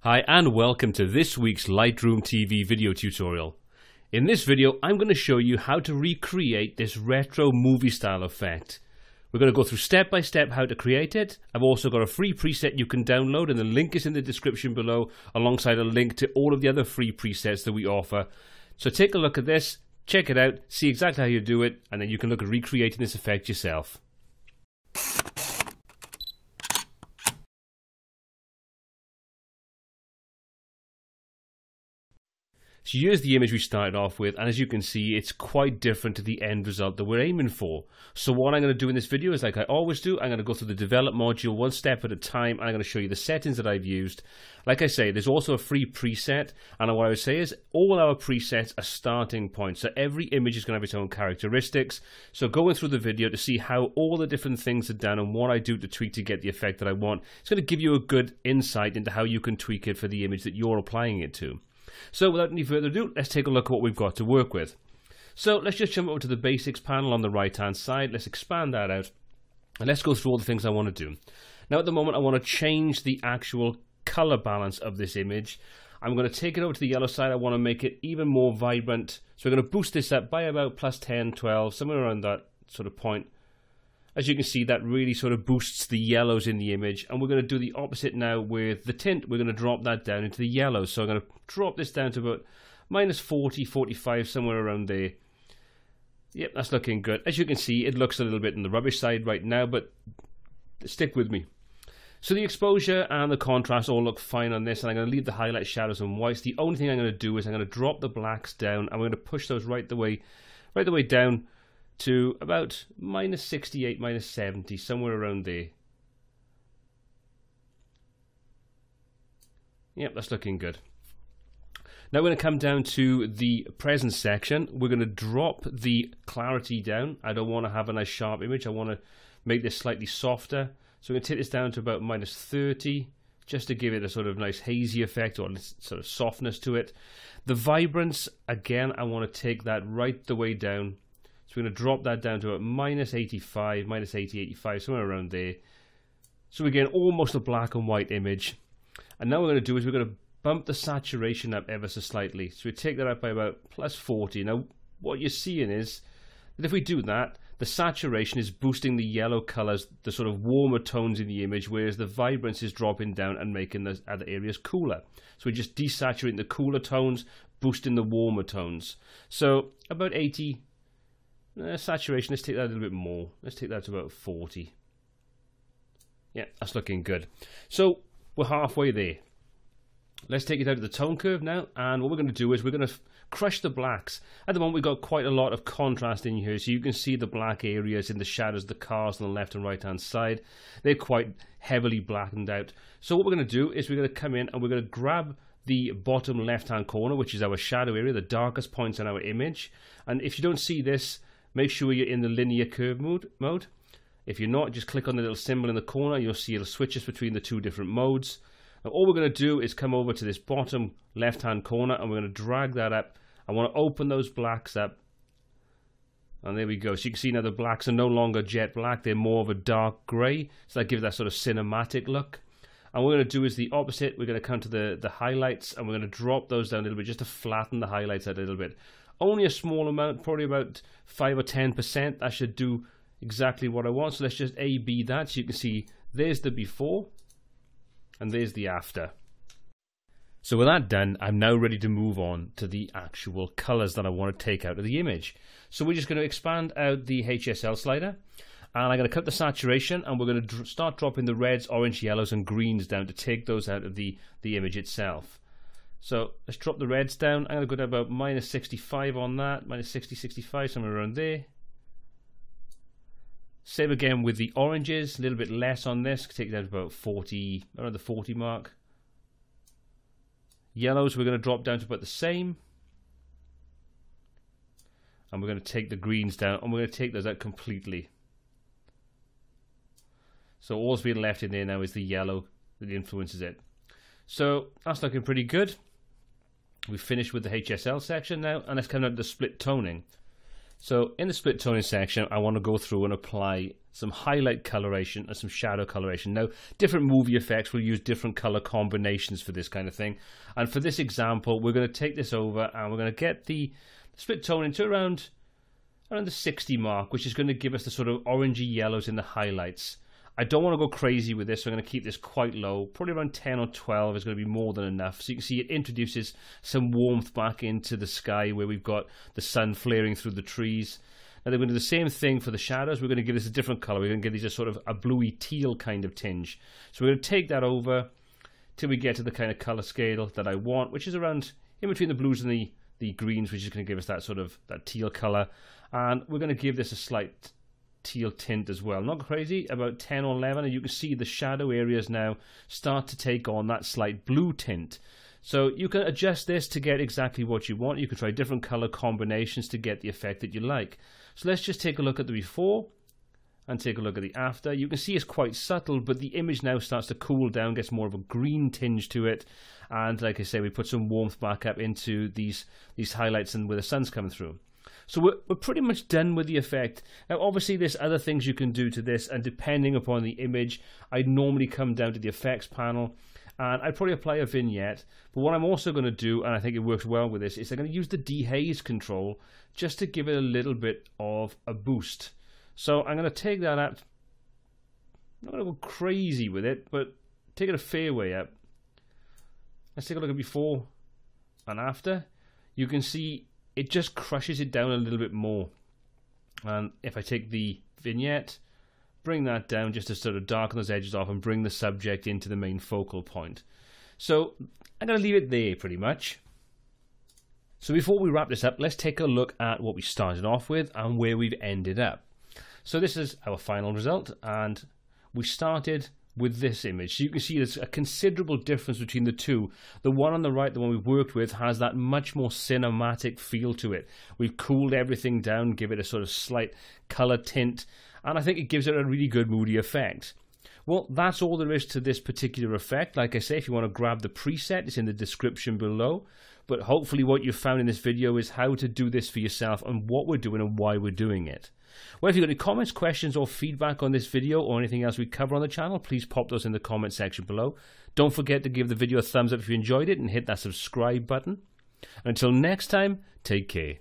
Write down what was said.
Hi and welcome to this week's Lightroom TV video tutorial. In this video I'm going to show you how to recreate this retro movie style effect. We're going to go through step by step how to create it. I've also got a free preset you can download and the link is in the description below alongside a link to all of the other free presets that we offer. So take a look at this, check it out, see exactly how you do it, and then you can look at recreating this effect yourself. So here's the image we started off with, and as you can see it's quite different to the end result that we're aiming for. So what I'm going to do in this video is, like I always do, I'm going to go through the develop module one step at a time, and I'm going to show you the settings that I've used. Like I say, there's also a free preset, and what I would say is all our presets are starting points, so every image is going to have its own characteristics. So going through the video to see how all the different things are done and what I do to tweak to get the effect that I want, it's going to give you a good insight into how you can tweak it for the image that you're applying it to. So without any further ado, let's take a look at what we've got to work with. So let's just jump over to the basics panel on the right hand side. Let's expand that out and let's go through all the things I want to do. Now at the moment I want to change the actual color balance of this image. I'm going to take it over to the yellow side. I want to make it even more vibrant. So we're going to boost this up by about plus 10, 12, somewhere around that sort of point. As you can see, that really sort of boosts the yellows in the image, and we're going to do the opposite now with the tint. We're going to drop that down into the yellows. So I'm going to drop this down to about minus 40, 45, somewhere around there. Yep, that's looking good. As you can see, it looks a little bit on the rubbish side right now, but stick with me. So the exposure and the contrast all look fine on this, and I'm going to leave the highlights, shadows, and whites. The only thing I'm going to do is I'm going to drop the blacks down. I'm going to push those right the way down to about minus 68, minus 70, somewhere around there. Yep, that's looking good. Now we're going to come down to the presence section. We're going to drop the clarity down. I don't want to have a nice sharp image. I want to make this slightly softer. So we're going to take this down to about minus 30, just to give it a sort of nice hazy effect or sort of softness to it. The vibrance, again, I want to take that right the way down. So we're going to drop that down to about minus 85, minus 80, 85, somewhere around there. So we're getting almost a black and white image. And now what we're going to do is we're going to bump the saturation up ever so slightly. So we take that up by about plus 40. Now what you're seeing is that if we do that, the saturation is boosting the yellow colors, the sort of warmer tones in the image, whereas the vibrance is dropping down and making the other areas cooler. So we're just desaturating the cooler tones, boosting the warmer tones. So about 80. Saturation, let's take that a little bit more. Let's take that to about 40. Yeah, that's looking good. So we're halfway there. Let's take it out of the tone curve now, and what we're going to do is we're going to crush the blacks. At the moment we've got quite a lot of contrast in here, so you can see the black areas in the shadows, the cars on the left and right hand side. They're quite heavily blackened out. So what we're going to do is we're going to come in and we're going to grab the bottom left hand corner, which is our shadow area, the darkest points in our image. And if you don't see this, make sure you're in the linear curve mode. If you're not, just click on the little symbol in the corner. You'll see it'll switch us between the two different modes. Now all we're going to do is come over to this bottom left hand corner and we're going to drag that up. I want to open those blacks up. And there we go. So you can see now the blacks are no longer jet black. They're more of a dark grey. So that gives that sort of cinematic look. And what we're going to do is the opposite. We're going to come to the highlights and we're going to drop those down a little bit just to flatten the highlights out a little bit. Only a small amount, probably about 5 or 10%. That should do exactly what I want. So let's just A-B that. So you can see there's the before and there's the after. So with that done, I'm now ready to move on to the actual colors that I want to take out of the image. So we're just going to expand out the HSL slider. And I'm going to cut the saturation and we're going to start dropping the reds, orange, yellows and greens down to take those out of the image itself. So let's drop the reds down. I'm going to go to about minus 65 on that, minus 60, 65, somewhere around there. Same again with the oranges, a little bit less on this, take that to about 40, around the 40 mark. Yellows we're going to drop down to about the same. And we're going to take the greens down and we're going to take those out completely. So all's being left in there now is the yellow that influences it. So that's looking pretty good. We've finished with the HSL section now, and let's come down to the split toning. So in the split toning section, I want to go through and apply some highlight coloration and some shadow coloration. Now, different movie effects will use different color combinations for this kind of thing. And for this example, we're going to take this over and we're going to get the split toning to around the 60 mark, which is going to give us the sort of orangey yellows in the highlights. I don't want to go crazy with this, so I'm going to keep this quite low. Probably around 10 or 12 is going to be more than enough. So you can see it introduces some warmth back into the sky where we've got the sun flaring through the trees. Now they're going to do the same thing for the shadows. We're going to give this a different color. We're going to give these a sort of a bluey teal kind of tinge. So we're going to take that over till we get to the kind of color scale that I want, which is around in between the blues and the greens, which is going to give us that sort of that teal color. And we're going to give this a slight teal tint as well. Not crazy, about 10 or 11, and you can see the shadow areas now start to take on that slight blue tint. So you can adjust this to get exactly what you want. You can try different color combinations to get the effect that you like. So let's just take a look at the before and take a look at the after. You can see it's quite subtle, but the image now starts to cool down, gets more of a green tinge to it, and like I say, we put some warmth back up into these highlights and where the sun's coming through. So we're pretty much done with the effect. Now obviously there's other things you can do to this, and depending upon the image, I'd normally come down to the effects panel and I'd probably apply a vignette. But what I'm also going to do, and I think it works well with this, is I'm going to use the dehaze control just to give it a little bit of a boost. So I'm going to take that up. I'm not going to go crazy with it, but take it a fair way up. Let's take a look at before and after. You can see it just crushes it down a little bit more. And if I take the vignette, bring that down just to sort of darken those edges off and bring the subject into the main focal point. So I'm going to leave it there pretty much. So before we wrap this up, let's take a look at what we started off with and where we've ended up. So this is our final result, and we started with this image. So you can see there's a considerable difference between the two. The one on the right, the one we've worked with, has that much more cinematic feel to it. We've cooled everything down, give it a sort of slight color tint, and I think it gives it a really good moody effect. Well, that's all there is to this particular effect. Like I say, if you want to grab the preset, it's in the description below. But hopefully what you've found in this video is how to do this for yourself and what we're doing and why we're doing it. Well, if you've got any comments, questions, or feedback on this video or anything else we cover on the channel, please pop those in the comment section below. Don't forget to give the video a thumbs up if you enjoyed it and hit that subscribe button. Until next time, take care.